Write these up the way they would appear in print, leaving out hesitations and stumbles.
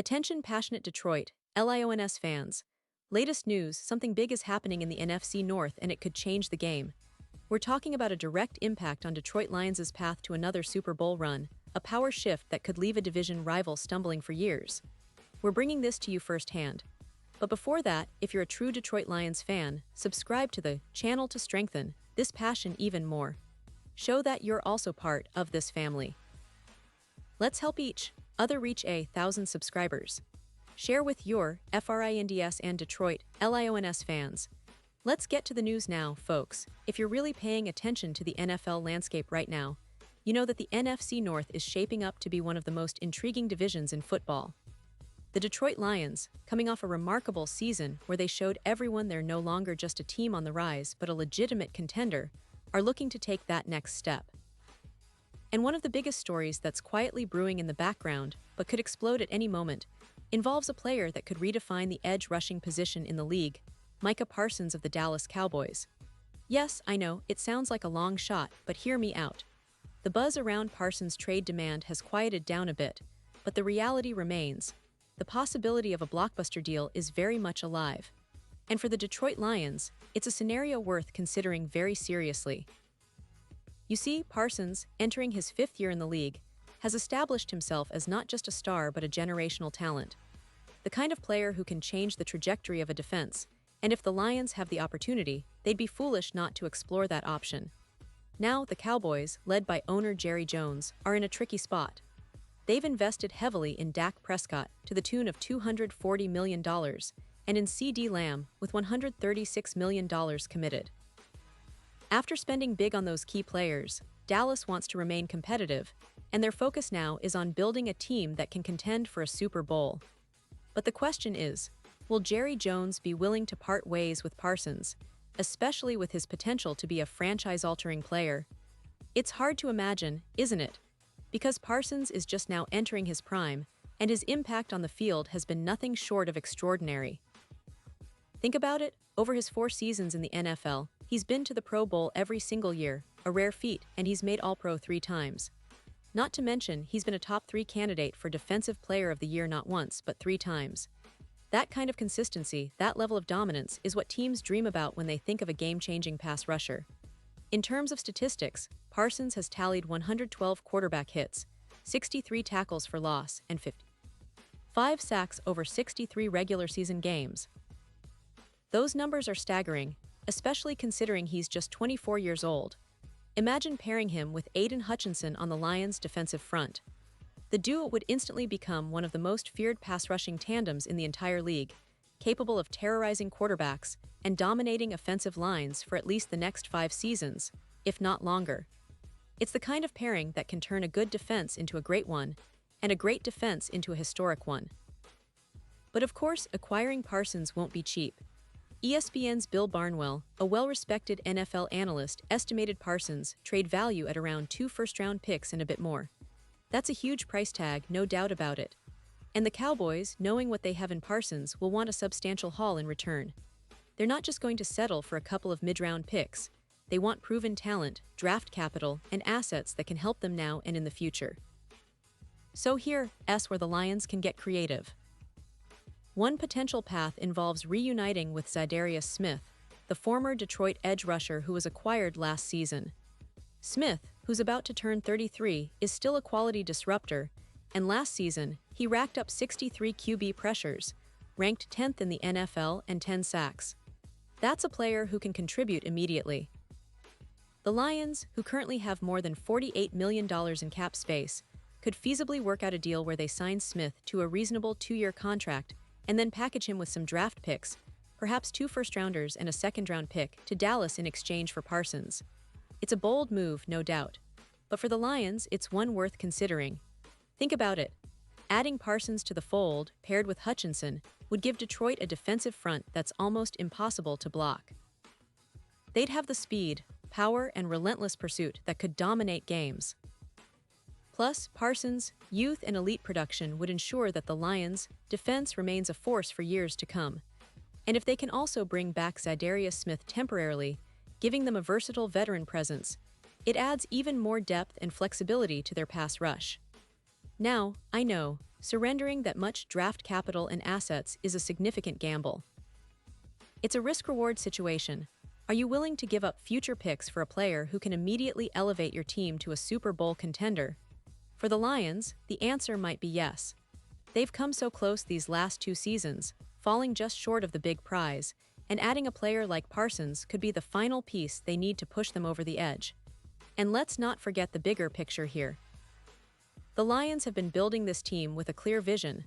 Attention passionate Detroit, Lions fans. Latest news, something big is happening in the NFC North and it could change the game. We're talking about a direct impact on Detroit Lions' path to another Super Bowl run, a power shift that could leave a division rival stumbling for years. We're bringing this to you firsthand. But before that, if you're a true Detroit Lions fan, subscribe to the channel to strengthen this passion even more. Show that you're also part of this family. Let's help each other reach 1,000 subscribers. Share with your FRINDS and Detroit Lions fans. Let's get to the news now, folks. If you're really paying attention to the NFL landscape right now, you know that the NFC North is shaping up to be one of the most intriguing divisions in football. The Detroit Lions, coming off a remarkable season where they showed everyone they're no longer just a team on the rise but a legitimate contender, are looking to take that next step. And one of the biggest stories that's quietly brewing in the background, but could explode at any moment, involves a player that could redefine the edge rushing position in the league, Micah Parsons of the Dallas Cowboys. Yes, I know, it sounds like a long shot, but hear me out. The buzz around Parsons' trade demand has quieted down a bit, but the reality remains. The possibility of a blockbuster deal is very much alive. And for the Detroit Lions, it's a scenario worth considering very seriously. You see, Parsons, entering his 5th year in the league, has established himself as not just a star but a generational talent. The kind of player who can change the trajectory of a defense, and if the Lions have the opportunity, they'd be foolish not to explore that option. Now, the Cowboys, led by owner Jerry Jones, are in a tricky spot. They've invested heavily in Dak Prescott to the tune of $240 million, and in CD Lamb with $136 million committed. After spending big on those key players, Dallas wants to remain competitive, and their focus now is on building a team that can contend for a Super Bowl. But the question is, will Jerry Jones be willing to part ways with Parsons, especially with his potential to be a franchise-altering player? It's hard to imagine, isn't it? Because Parsons is just now entering his prime, and his impact on the field has been nothing short of extraordinary. Think about it, over his 4 seasons in the NFL, he's been to the Pro Bowl every single year, a rare feat, and he's made All-Pro 3 times. Not to mention, he's been a top 3 candidate for Defensive Player of the Year not once, but 3 times. That kind of consistency, that level of dominance, is what teams dream about when they think of a game-changing pass rusher. In terms of statistics, Parsons has tallied 112 quarterback hits, 63 tackles for loss, and 5 sacks over 63 regular season games. Those numbers are staggering, especially considering he's just 24 years old. Imagine pairing him with Aiden Hutchinson on the Lions' defensive front. The duo would instantly become one of the most feared pass-rushing tandems in the entire league, capable of terrorizing quarterbacks and dominating offensive lines for at least the next 5 seasons, if not longer. It's the kind of pairing that can turn a good defense into a great one, and a great defense into a historic one. But of course, acquiring Parsons won't be cheap. ESPN's Bill Barnwell, a well-respected NFL analyst, estimated Parsons' trade value at around 2 first-round picks and a bit more. That's a huge price tag, no doubt about it. And the Cowboys, knowing what they have in Parsons, will want a substantial haul in return. They're not just going to settle for a couple of mid-round picks. They want proven talent, draft capital, and assets that can help them now and in the future. So here's where the Lions can get creative. One potential path involves reuniting with Za'Darius Smith, the former Detroit edge rusher who was acquired last season. Smith, who's about to turn 33, is still a quality disruptor, and last season, he racked up 63 QB pressures, ranked 10th in the NFL and 10 sacks. That's a player who can contribute immediately. The Lions, who currently have more than $48 million in cap space, could feasibly work out a deal where they sign Smith to a reasonable 2-year contract and then package him with some draft picks, perhaps 2 first-rounders and a second-round pick, to Dallas in exchange for Parsons. It's a bold move, no doubt. But for the Lions, it's one worth considering. Think about it. Adding Parsons to the fold, paired with Hutchinson, would give Detroit a defensive front that's almost impossible to block. They'd have the speed, power, and relentless pursuit that could dominate games. Plus, Parsons' youth and elite production would ensure that the Lions' defense remains a force for years to come. And if they can also bring back Za'Darius Smith temporarily, giving them a versatile veteran presence, it adds even more depth and flexibility to their pass rush. Now, I know, surrendering that much draft capital and assets is a significant gamble. It's a risk-reward situation. Are you willing to give up future picks for a player who can immediately elevate your team to a Super Bowl contender? For the Lions, the answer might be yes. They've come so close these last 2 seasons, falling just short of the big prize, and adding a player like Parsons could be the final piece they need to push them over the edge. And let's not forget the bigger picture here. The Lions have been building this team with a clear vision,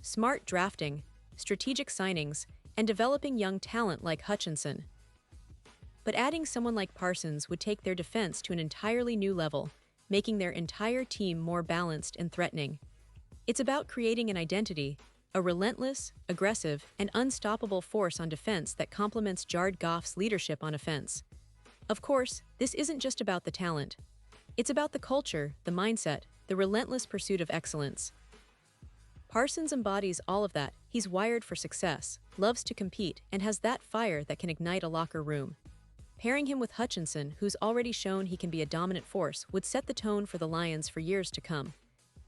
smart drafting, strategic signings, and developing young talent like Hutchinson. But adding someone like Parsons would take their defense to an entirely new level, making their entire team more balanced and threatening. It's about creating an identity, a relentless, aggressive, and unstoppable force on defense that complements Jared Goff's leadership on offense. Of course, this isn't just about the talent. It's about the culture, the mindset, the relentless pursuit of excellence. Parsons embodies all of that. He's wired for success, loves to compete, and has that fire that can ignite a locker room. Pairing him with Hutchinson, who's already shown he can be a dominant force, would set the tone for the Lions for years to come.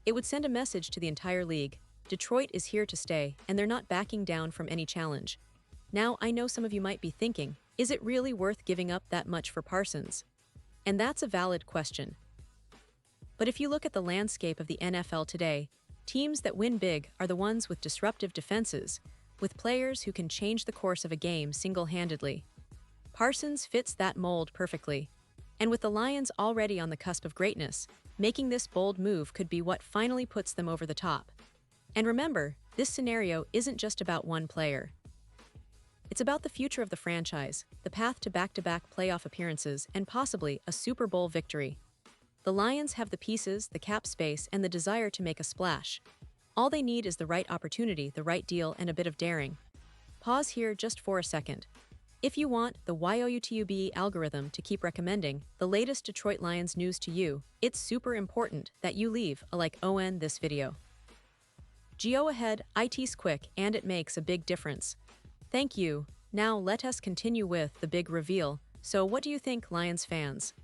It would send a message to the entire league. Detroit is here to stay, and they're not backing down from any challenge. Now, I know some of you might be thinking, is it really worth giving up that much for Parsons? And that's a valid question. But if you look at the landscape of the NFL today, teams that win big are the ones with disruptive defenses, with players who can change the course of a game single-handedly. Parsons fits that mold perfectly. And with the Lions already on the cusp of greatness, making this bold move could be what finally puts them over the top. And remember, this scenario isn't just about one player. It's about the future of the franchise, the path to back-to-back playoff appearances, and possibly a Super Bowl victory. The Lions have the pieces, the cap space, and the desire to make a splash. All they need is the right opportunity, the right deal, and a bit of daring. Pause here just for a second. If you want the YouTube algorithm to keep recommending the latest Detroit Lions news to you, it's super important that you leave a like on this video. Go ahead, it's quick and it makes a big difference. Thank you. Now let us continue with the big reveal. So what do you think, Lions fans?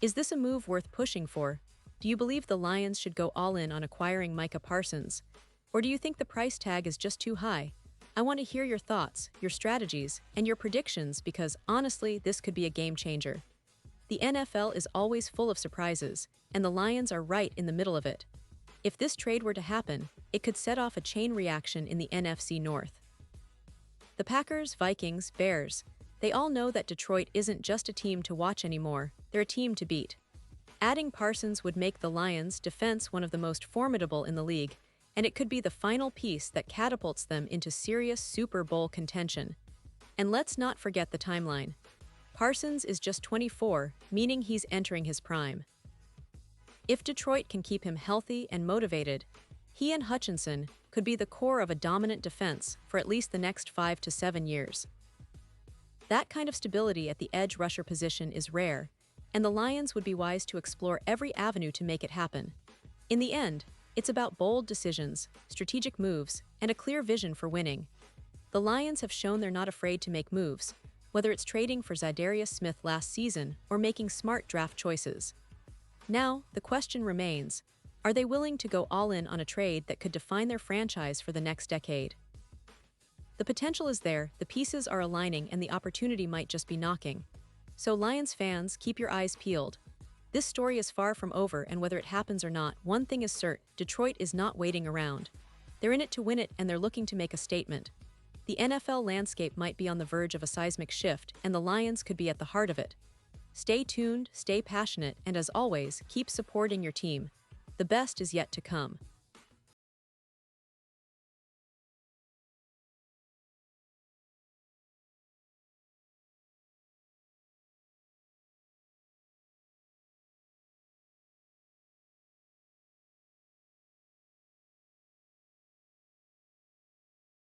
Is this a move worth pushing for? Do you believe the Lions should go all in on acquiring Micah Parsons? Or do you think the price tag is just too high? I want to hear your thoughts, your strategies, and your predictions because, honestly, this could be a game changer. The NFL is always full of surprises, and the Lions are right in the middle of it. If this trade were to happen, it could set off a chain reaction in the NFC North. The Packers, Vikings, Bears, they all know that Detroit isn't just a team to watch anymore, they're a team to beat. Adding Parsons would make the Lions' defense one of the most formidable in the league, and it could be the final piece that catapults them into serious Super Bowl contention. And let's not forget the timeline. Parsons is just 24, meaning he's entering his prime. If Detroit can keep him healthy and motivated, he and Hutchinson could be the core of a dominant defense for at least the next 5 to 7 years. That kind of stability at the edge rusher position is rare, and the Lions would be wise to explore every avenue to make it happen. In the end, it's about bold decisions, strategic moves, and a clear vision for winning. The Lions have shown they're not afraid to make moves, whether it's trading for Zadarius Smith last season or making smart draft choices. Now, the question remains, are they willing to go all in on a trade that could define their franchise for the next decade? The potential is there, the pieces are aligning, and the opportunity might just be knocking. So Lions fans, keep your eyes peeled. This story is far from over, and whether it happens or not, one thing is certain: Detroit is not waiting around. They're in it to win it, and they're looking to make a statement. The NFL landscape might be on the verge of a seismic shift, and the Lions could be at the heart of it. Stay tuned, stay passionate, and as always, keep supporting your team. The best is yet to come.